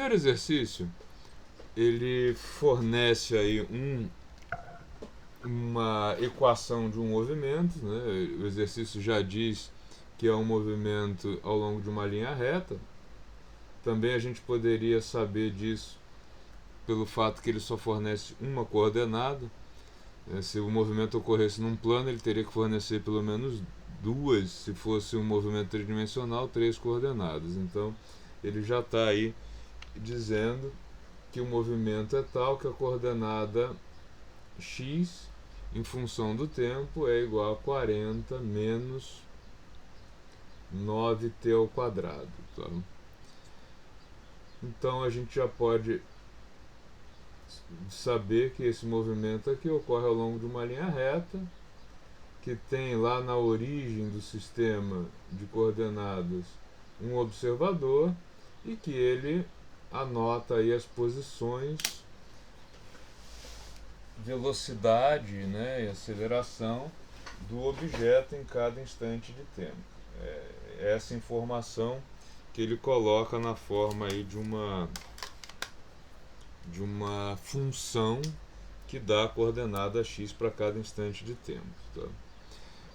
primeiro exercício, ele fornece aí uma equação de um movimento, né? O exercício já diz que é um movimento ao longo de uma linha reta. Também a gente poderia saber disso pelo fato que ele só fornece uma coordenada. Se o movimento ocorresse num plano, ele teria que fornecer pelo menos duas, se fosse um movimento tridimensional, três coordenadas. Então, ele já está aí dizendo que o movimento é tal que a coordenada x, em função do tempo, é igual a 40 menos 9t ao quadrado. Tá? Então, a gente já pode saber que esse movimento aqui ocorre ao longo de uma linha reta, que tem lá na origem do sistema de coordenadas um observador e que ele anota aí as posições, velocidade, né, e aceleração do objeto em cada instante de tempo. Essa informação que ele coloca na forma aí de uma função que dá a coordenada x para cada instante de tempo. Tá?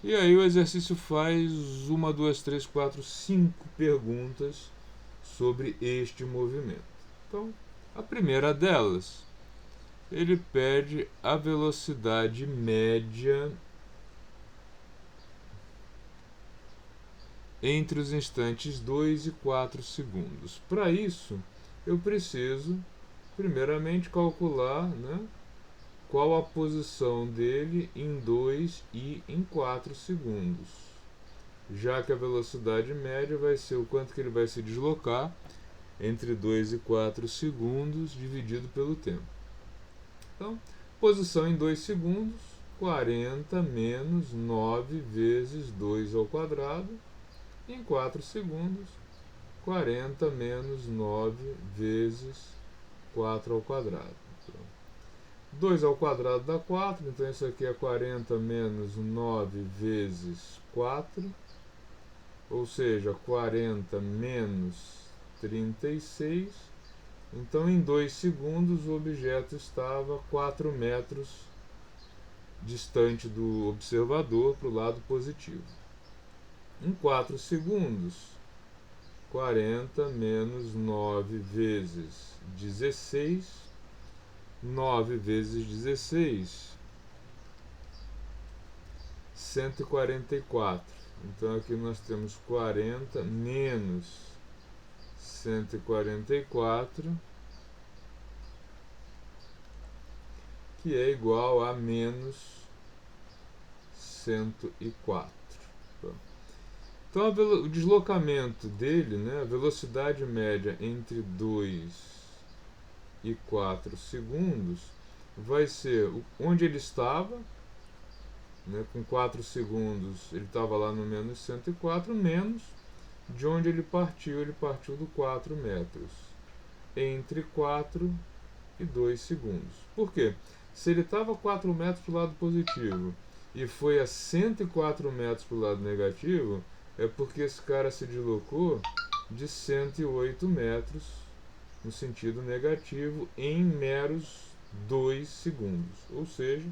E aí o exercício faz 1, 2, 3, 4, 5 perguntas sobre este movimento. Então, a primeira delas, ele pede a velocidade média entre os instantes 2 e 4 segundos. Para isso, eu preciso, primeiramente, calcular, né, qual a posição dele em 2 e em 4 segundos. Já que a velocidade média vai ser o quanto que ele vai se deslocar entre 2 e 4 segundos dividido pelo tempo. Então, posição em 2 segundos, 40 menos 9 vezes 2 ao quadrado. Em 4 segundos, 40 menos 9 vezes 4 ao quadrado. Então, 2 ao quadrado dá 4, então isso aqui é 40 menos 9 vezes 4, ou seja, 40 menos 36. Então, em 2 segundos, o objeto estava 4 metros distante do observador para o lado positivo. Em 4 segundos, 40 menos 9 vezes 16, 9 vezes 16, 144. Então aqui nós temos 40 menos 144, que é igual a menos 104. Então o deslocamento dele, né, a velocidade média entre 2 e 4 segundos, vai ser onde ele estava, né, com 4 segundos ele estava lá no menos 104, menos de onde ele partiu do 4 metros, entre 4 e 2 segundos. Por quê? Se ele estava 4 metros para o lado positivo e foi a 104 metros para o lado negativo, é porque esse cara se deslocou de 108 metros no sentido negativo em meros 2 segundos. Ou seja,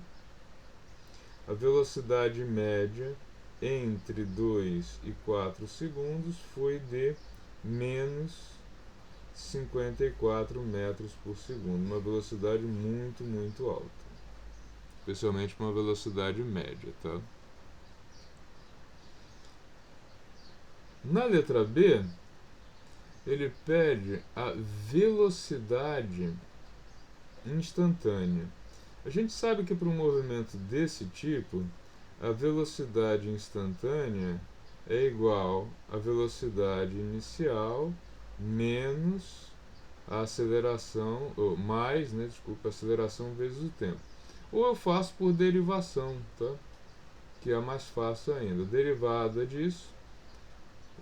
a velocidade média entre 2 e 4 segundos foi de menos 54 metros por segundo, uma velocidade muito, muito alta, especialmente para uma velocidade média, tá? Na letra B, ele pede a velocidade instantânea. A gente sabe que para um movimento desse tipo, a velocidade instantânea é igual à velocidade inicial menos a aceleração, ou mais, né, desculpa, a aceleração vezes o tempo. Ou eu faço por derivação, tá? Que é mais fácil ainda. Derivada disso,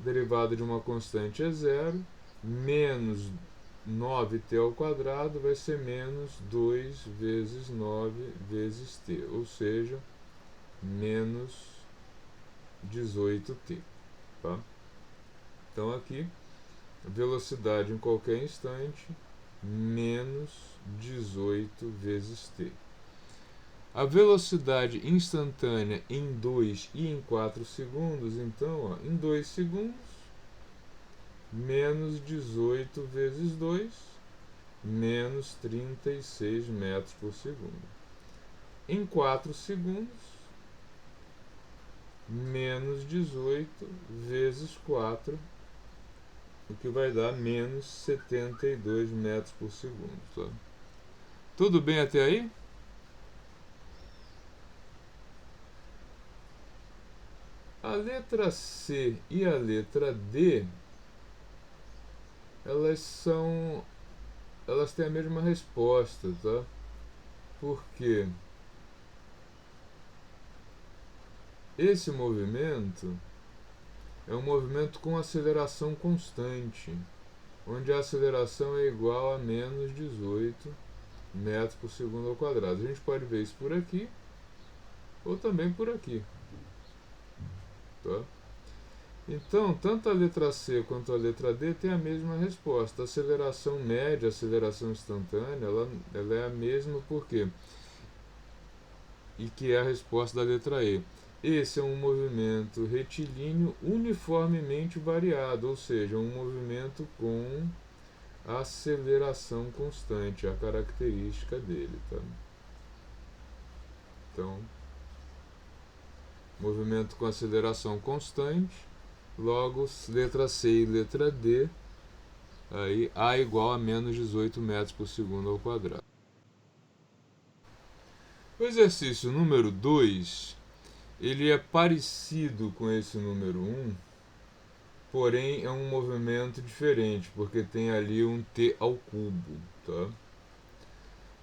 derivada de uma constante é zero, menos 9t ao quadrado vai ser menos 2 vezes 9 vezes t, ou seja, menos 18t. Tá? Então aqui velocidade em qualquer instante, menos 18 vezes t. A velocidade instantânea em 2 e em 4 segundos, então, em 2 segundos, menos 18 vezes 2, menos 36 metros por segundo. Em 4 segundos, menos 18 vezes 4, o que vai dar menos 72 metros por segundo. Tá? Tudo bem até aí? A letra C e a letra D, elas têm a mesma resposta, tá? Porque esse movimento é um movimento com aceleração constante, onde a aceleração é igual a menos 18 metros por segundo ao quadrado. A gente pode ver isso por aqui, ou também por aqui. Tá? Então, tanto a letra C quanto a letra D têm a mesma resposta. A aceleração média, a aceleração instantânea, ela é a mesma por quê? E que é a resposta da letra E. Esse é um movimento retilíneo uniformemente variado, ou seja, um movimento com aceleração constante, a característica dele. Tá? Então, movimento com aceleração constante, logo letra C e letra D, aí A igual a menos 18 metros por segundo ao quadrado. O exercício número 2, ele é parecido com esse número 1, porém é um movimento diferente, porque tem ali um t ao cubo. Tá?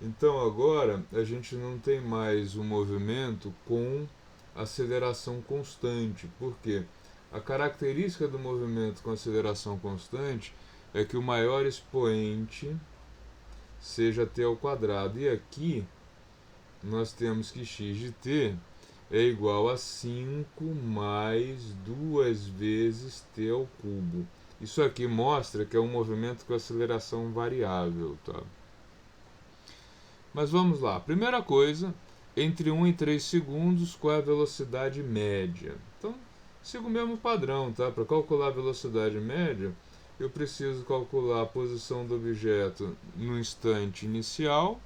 Então agora a gente não tem mais um movimento com aceleração constante. Por quê? A característica do movimento com aceleração constante é que o maior expoente seja t ao quadrado. E aqui nós temos que x de t é igual a 5 mais 2 vezes t ao cubo. Isso aqui mostra que é um movimento com aceleração variável. Tá? Mas vamos lá. Primeira coisa, entre 1 e 3 segundos, qual é a velocidade média? Então, siga o mesmo padrão. Tá? Para calcular a velocidade média, eu preciso calcular a posição do objeto no instante inicial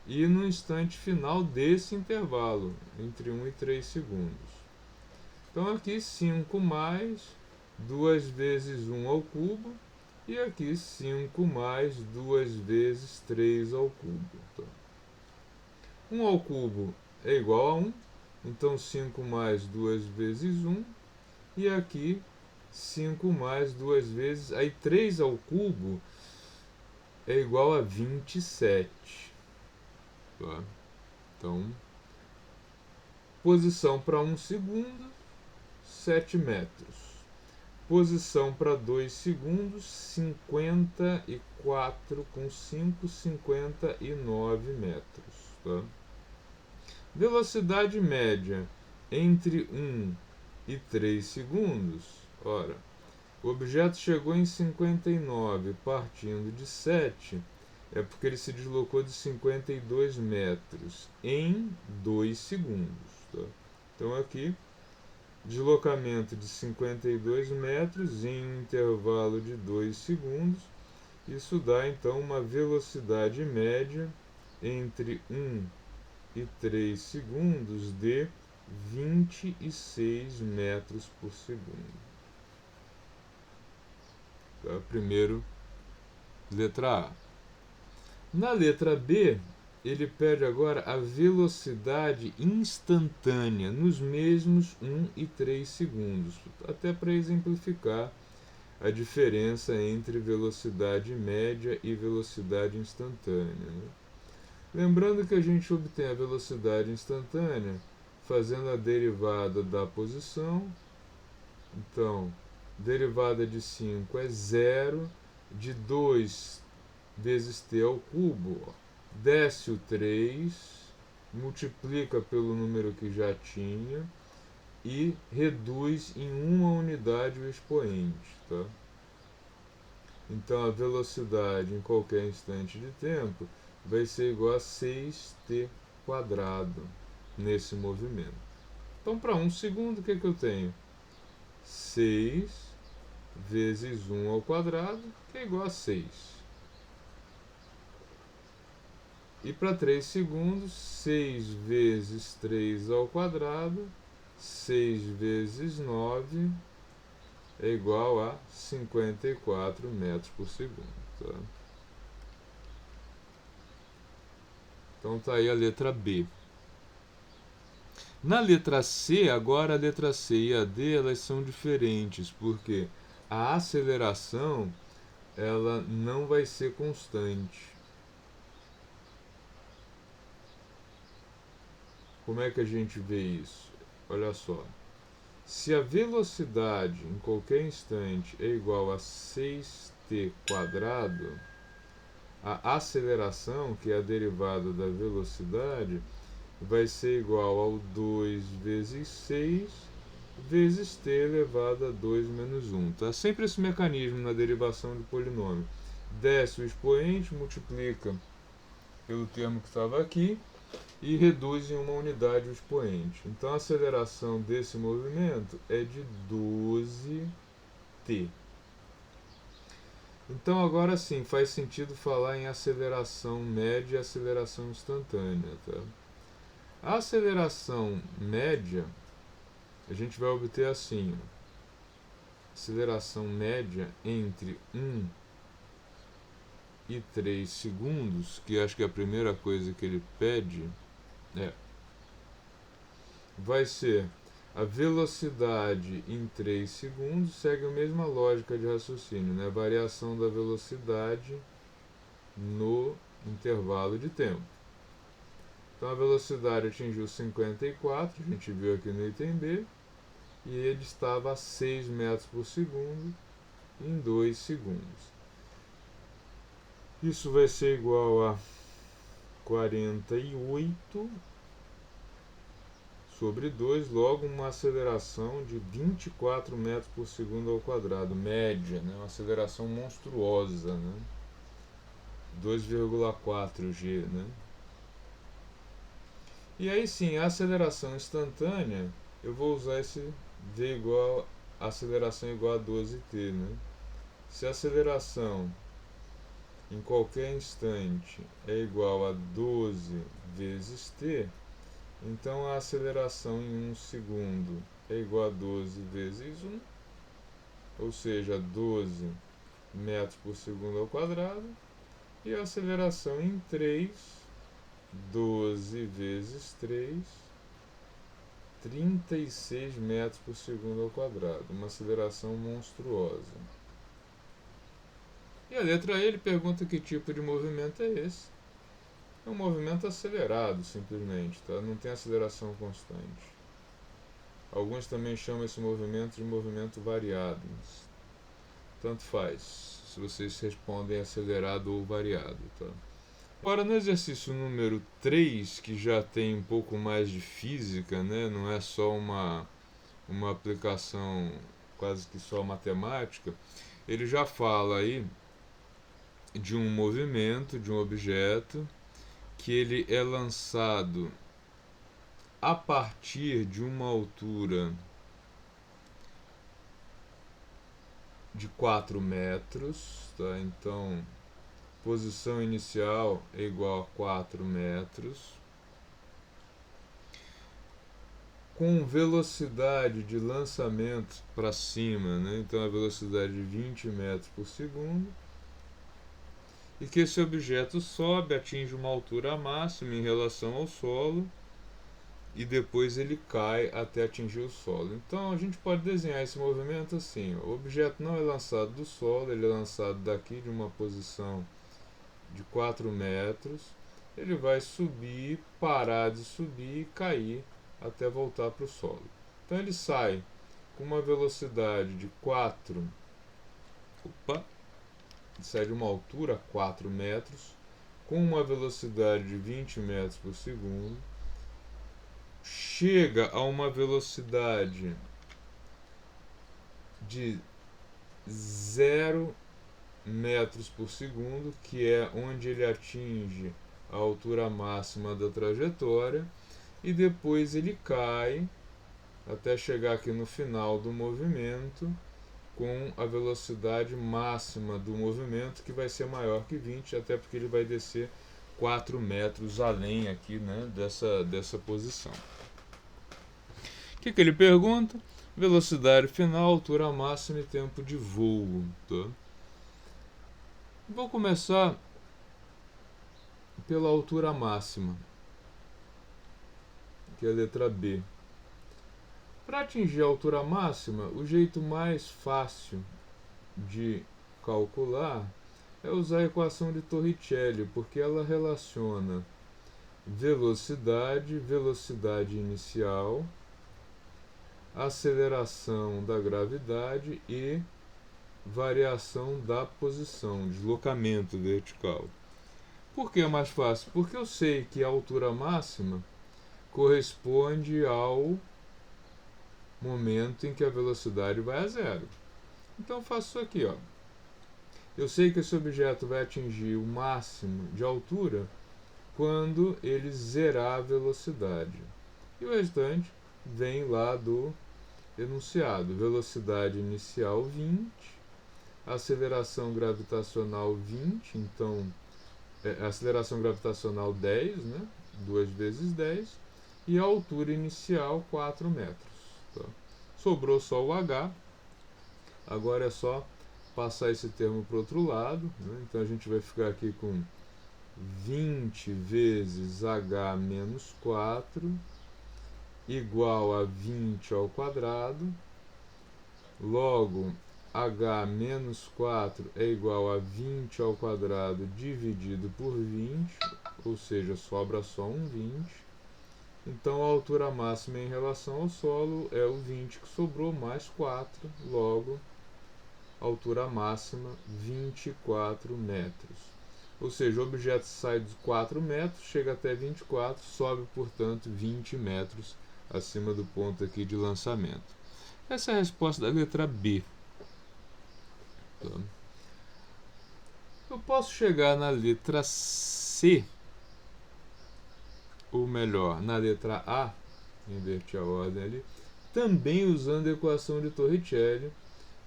e no instante final desse intervalo, entre 1 e 3 segundos. Então aqui 5 mais 2 vezes 1 ao cubo, e aqui 5 mais 2 vezes 3 ao cubo. Tá? 1 ao cubo é igual a 1, então 5 mais 2 vezes 1, e aqui 5 mais 2 vezes, aí 3 ao cubo é igual a 27. Tá? Então, posição para 1 segundo, 7 metros. Posição para 2 segundos, 54 com 5, 59 metros. Tá? Velocidade média entre 1 e 3 segundos. Ora, o objeto chegou em 59 partindo de 7, é porque ele se deslocou de 52 metros em 2 segundos. Tá? Então aqui, deslocamento de 52 metros em um intervalo de 2 segundos. Isso dá então uma velocidade média entre 1 e 3 segundos de 26 metros por segundo. Tá? Primeiro, letra A. Na letra B, ele pede agora a velocidade instantânea nos mesmos 1 e 3 segundos, até para exemplificar a diferença entre velocidade média e velocidade instantânea. Né? Lembrando que a gente obtém a velocidade instantânea fazendo a derivada da posição. Então, derivada de 5 é 0, de 2 vezes t ao cubo, desce o 3, multiplica pelo número que já tinha e reduz em uma unidade o expoente. Tá? Então a velocidade em qualquer instante de tempo vai ser igual a 6t quadrado nesse movimento. Então para 1 segundo o que eu tenho? 6 vezes 1 ao quadrado, que é igual a 6. E para 3 segundos, 6 vezes 3 ao quadrado, 6 vezes 9 é igual a 54 metros por segundo. Tá? Então tá aí a letra B. Na letra C, agora a letra C e a D elas são diferentes, porque a aceleração ela não vai ser constante. Como é que a gente vê isso? Olha só. Se a velocidade em qualquer instante é igual a 6t quadrado, a aceleração, que é a derivada da velocidade, vai ser igual ao 2 vezes 6 vezes t elevado a 2 menos 1. Tá? Sempre esse mecanismo na derivação de polinômio. Desce o expoente, multiplica pelo termo que estava aqui e reduz em uma unidade o expoente. Então a aceleração desse movimento é de 12t. Então agora sim faz sentido falar em aceleração média e aceleração instantânea. Tá? A aceleração média a gente vai obter assim: aceleração média entre 1 e 3 segundos, que acho que é a primeira coisa que ele pede, vai ser a velocidade em 3 segundos, segue a mesma lógica de raciocínio, né? Variação da velocidade no intervalo de tempo. Então a velocidade atingiu 54, a gente viu aqui no item B, e ele estava a 6 metros por segundo em 2 segundos. Isso vai ser igual a 48 sobre 2, logo uma aceleração de 24 metros por segundo ao quadrado, média, né? Uma aceleração monstruosa, né? 2,4 g, né? E aí sim, a aceleração instantânea, eu vou usar esse v igual a aceleração igual a 12t, né? Se a aceleração em qualquer instante é igual a 12 vezes t, então a aceleração em 1 segundo é igual a 12 vezes 1, ou seja, 12 metros por segundo ao quadrado, e a aceleração em 3, 12 vezes 3, 36 metros por segundo ao quadrado, uma aceleração monstruosa. E a letra E ele pergunta que tipo de movimento é esse. É um movimento acelerado, simplesmente, tá? Não tem aceleração constante. Alguns também chamam esse movimento de movimento variado. Tanto faz, se vocês respondem acelerado ou variado, tá? Agora, no exercício número 3, que já tem um pouco mais de física, né? Não é só uma aplicação quase que só matemática, ele já fala aí de um movimento, de um objeto, que ele é lançado a partir de uma altura de 4 metros, tá? Então, posição inicial é igual a 4 metros, com velocidade de lançamento para cima, né? Então a velocidade de 20 metros por segundo, e que esse objeto sobe, atinge uma altura máxima em relação ao solo, e depois ele cai até atingir o solo. Então a gente pode desenhar esse movimento assim: o objeto não é lançado do solo, ele é lançado daqui de uma posição de 4 metros, ele vai subir, parar de subir e cair até voltar para o solo. Então ele sai com uma velocidade de 4, sai de uma altura 4 metros, com uma velocidade de 20 metros por segundo, chega a uma velocidade de 0 metros por segundo, que é onde ele atinge a altura máxima da trajetória, e depois ele cai até chegar aqui no final do movimento com a velocidade máxima do movimento, que vai ser maior que 20, até porque ele vai descer 4 metros além aqui, né, dessa posição. O que ele pergunta? Velocidade final, altura máxima e tempo de voo. Tá? Vou começar pela altura máxima, que é a letra B. Para atingir a altura máxima, o jeito mais fácil de calcular é usar a equação de Torricelli, porque ela relaciona velocidade, velocidade inicial, aceleração da gravidade e variação da posição, deslocamento vertical. Por que é mais fácil? Porque eu sei que a altura máxima corresponde ao momento em que a velocidade vai a zero. Então eu faço isso aqui, ó. Eu sei que esse objeto vai atingir o máximo de altura quando ele zerar a velocidade. E o restante vem lá do enunciado. Velocidade inicial 20, aceleração gravitacional 20, então aceleração gravitacional 10, né? 2 vezes 10, e a altura inicial 4 metros. Tá? Sobrou só o H, agora é só passar esse termo para o outro lado, né? Então a gente vai ficar aqui com 20 vezes H menos 4 igual a 20 ao quadrado, logo H menos 4 é igual a 20 ao quadrado dividido por 20, ou seja, sobra só um 20. Então a altura máxima em relação ao solo é o 20 que sobrou mais 4, logo altura máxima 24 metros. Ou seja, o objeto sai de 4 metros, chega até 24, sobe, portanto, 20 metros acima do ponto aqui de lançamento. Essa é a resposta da letra B. Então, eu posso chegar na letra C, ou melhor, na letra A, inverti a ordem ali, também usando a equação de Torricelli,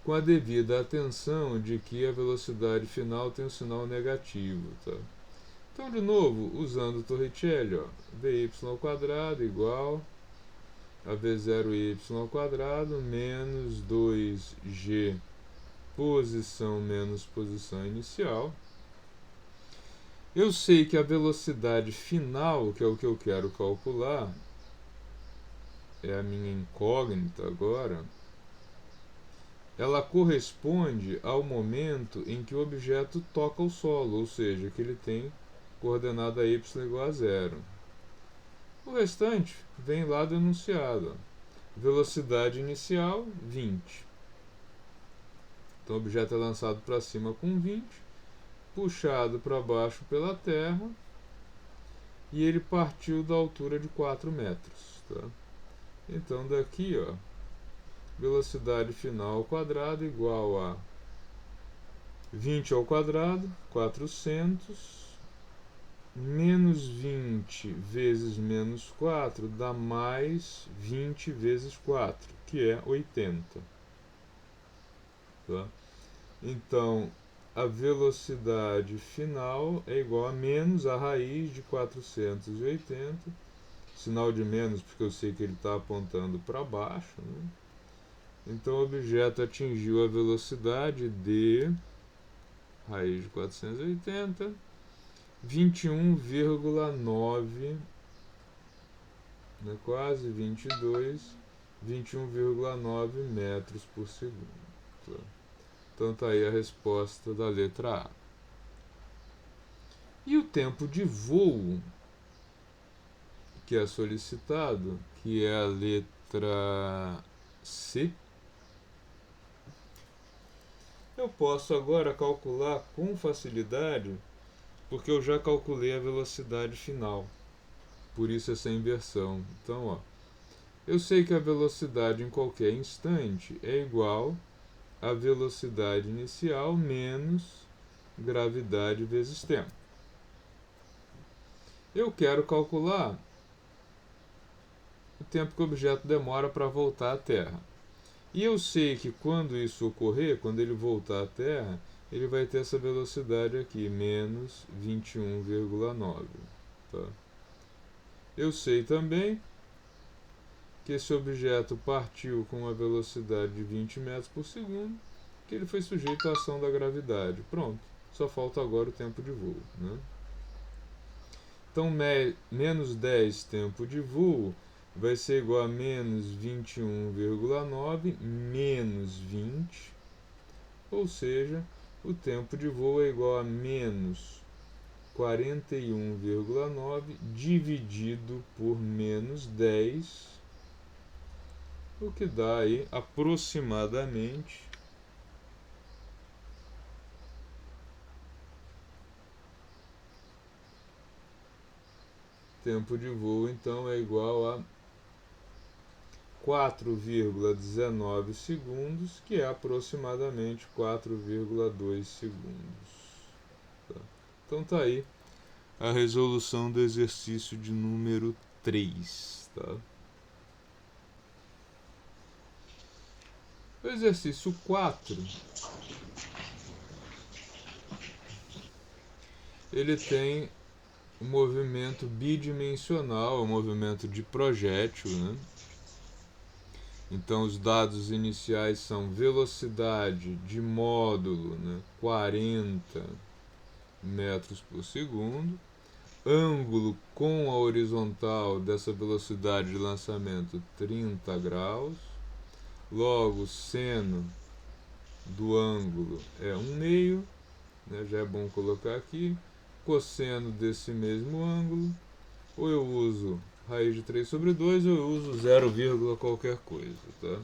com a devida atenção de que a velocidade final tem um sinal negativo. Tá? Então, de novo, usando Torricelli, ó, vy² igual a v0y² menos 2g posição menos posição inicial. Eu sei que a velocidade final, que é o que eu quero calcular, é a minha incógnita agora, ela corresponde ao momento em que o objeto toca o solo, ou seja, que ele tem coordenada y igual a 0. O restante vem lá do enunciado. Velocidade inicial, 20. Então o objeto é lançado para cima com 20, puxado para baixo pela Terra, e ele partiu da altura de 4 metros. Tá? Então daqui, ó, velocidade final ao quadrado igual a 20 ao quadrado, 400, menos 20 vezes menos 4 dá mais 20 vezes 4, que é 80. Tá? Então, a velocidade final é igual a menos a raiz de 480, sinal de menos porque eu sei que ele está apontando para baixo, né? Então o objeto atingiu a velocidade de raiz de 480, 21,9, né, quase 22, 21,9 metros por segundo. Então está aí a resposta da letra A. E o tempo de voo que é solicitado, que é a letra C, eu posso agora calcular com facilidade, porque eu já calculei a velocidade final. Por isso essa inversão. Então, ó, eu sei que a velocidade em qualquer instante é igual à velocidade inicial menos gravidade vezes tempo. Eu quero calcular o tempo que o objeto demora para voltar à Terra. E eu sei que quando isso ocorrer, quando ele voltar à Terra, ele vai ter essa velocidade aqui, menos 21,9. Tá? Eu sei também que esse objeto partiu com uma velocidade de 20 metros por segundo, que ele foi sujeito à ação da gravidade. Pronto, só falta agora o tempo de voo. Né? Então, menos 10 tempo de voo vai ser igual a menos 21,9 menos 20, ou seja, o tempo de voo é igual a menos 41,9 dividido por menos 10, o que dá aí aproximadamente tempo de voo, então é igual a 4,19 segundos, que é aproximadamente 4,2 segundos. Tá? Então tá aí a resolução do exercício de número 3. Tá? O exercício 4, ele tem um movimento bidimensional, um movimento de projétil, né? Então os dados iniciais são velocidade de módulo, né, 40 metros por segundo, ângulo com a horizontal dessa velocidade de lançamento 30 graus, logo seno do ângulo é 1/2, né, já é bom colocar aqui, cosseno desse mesmo ângulo, ou eu uso raiz de 3 sobre 2 ou eu uso 0, qualquer coisa, tá?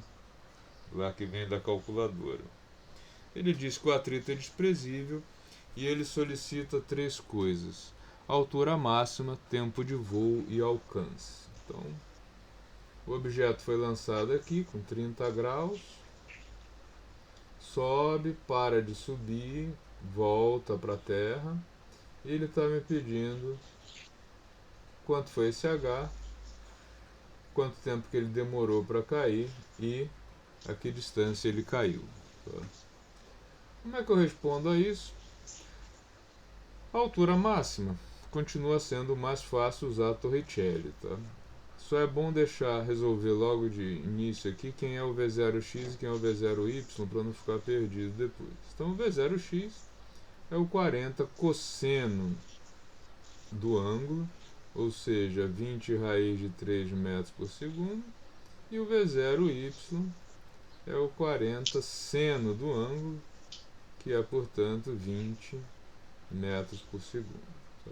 Lá que vem da calculadora. Ele diz que o atrito é desprezível e ele solicita 3 coisas: altura máxima, tempo de voo e alcance. Então, o objeto foi lançado aqui com 30 graus, sobe, para de subir, volta para a Terra, e ele está me pedindo quanto foi esse H, quanto tempo que ele demorou para cair e a que distância ele caiu. Tá? Como é que eu respondo a isso? A altura máxima continua sendo mais fácil usar a Torricelli. Tá? Só é bom resolver logo de início aqui quem é o V0x e quem é o V0y para não ficar perdido depois. Então o V0x é o 40 cosseno do ângulo, ou seja, 20 raiz de 3 metros por segundo, e o V0y é o 40 seno do ângulo, que é, portanto, 20 metros por segundo. Tá?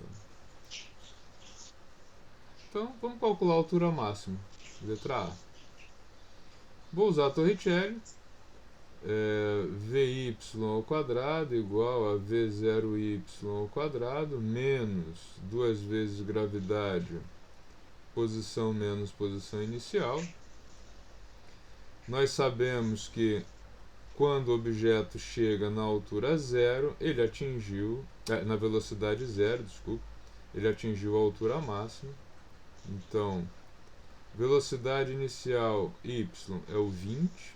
Então, vamos calcular a altura máxima. Letra A. Vou usar a Torricelli. Vy ao quadrado igual a V0y ao quadrado menos 2 vezes gravidade, posição menos posição inicial. Nós sabemos que quando o objeto chega na altura zero, ele atingiu, na velocidade zero, desculpa, ele atingiu a altura máxima. Então, velocidade inicial y é o 20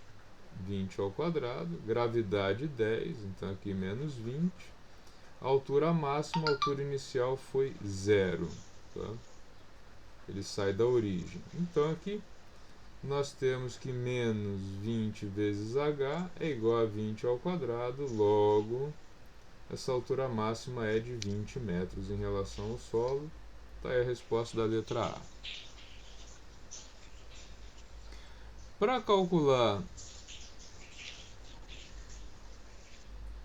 ao quadrado, gravidade 10, então aqui menos 20, altura máxima, a altura inicial foi 0, tá? Ele sai da origem. Então aqui nós temos que menos 20 vezes h é igual a 20 ao quadrado, logo essa altura máxima é de 20 metros em relação ao solo. Está aí a resposta da letra A. Para calcular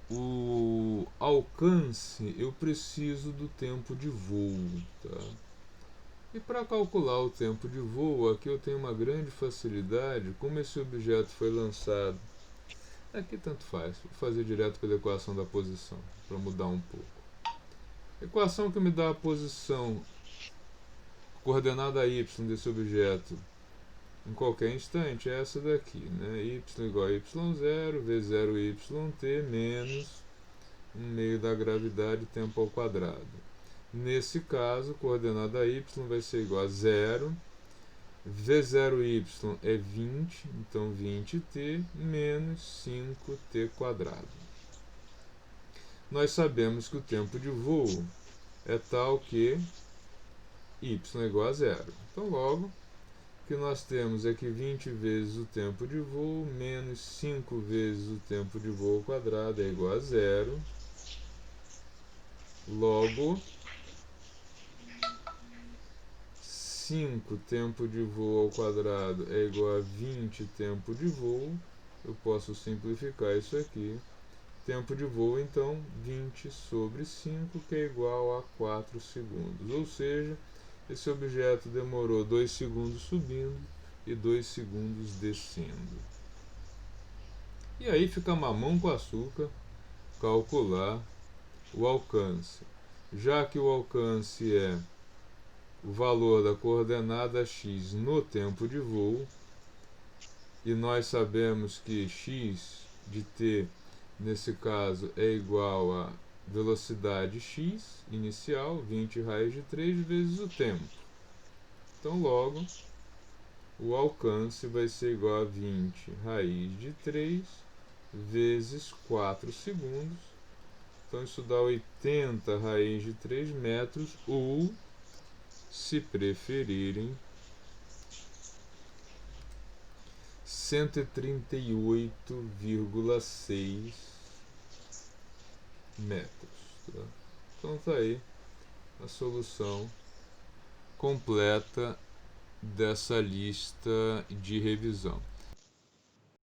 o alcance, eu preciso do tempo de voo. Tá? E para calcular o tempo de voo, aqui eu tenho uma grande facilidade. Como esse objeto foi lançado, aqui tanto faz, vou fazer direto pela equação da posição, para mudar um pouco. A equação que me dá a posição, coordenada y desse objeto em qualquer instante é essa daqui, né? Y igual a y0, v0 yt menos 1/2 da gravidade tempo ao quadrado. Nesse caso, coordenada y vai ser igual a 0. V0y é 20, então 20t menos 5t quadrado. Nós sabemos que o tempo de voo é tal que y é igual a 0. Então, logo, o que nós temos é que 20 vezes o tempo de voo menos 5 vezes o tempo de voo ao quadrado é igual a 0. Logo, 5 tempo de voo ao quadrado é igual a 20 tempo de voo. Eu posso simplificar isso aqui. Tempo de voo, então, 20 sobre 5, que é igual a 4 segundos. Ou seja, esse objeto demorou 2 segundos subindo e 2 segundos descendo. E aí fica mamão com açúcar calcular o alcance. Já que o alcance é o valor da coordenada x no tempo de voo, e nós sabemos que x de t, nesse caso, é igual a velocidade x inicial, 20 raios de 3 vezes o tempo. Então, logo, o alcance vai ser igual a 20 raiz de 3 vezes 4 segundos. Então, isso dá 80 raiz de 3 metros, ou, se preferirem, 138,6 metros. Tá? Então está aí a solução completa dessa lista de revisão.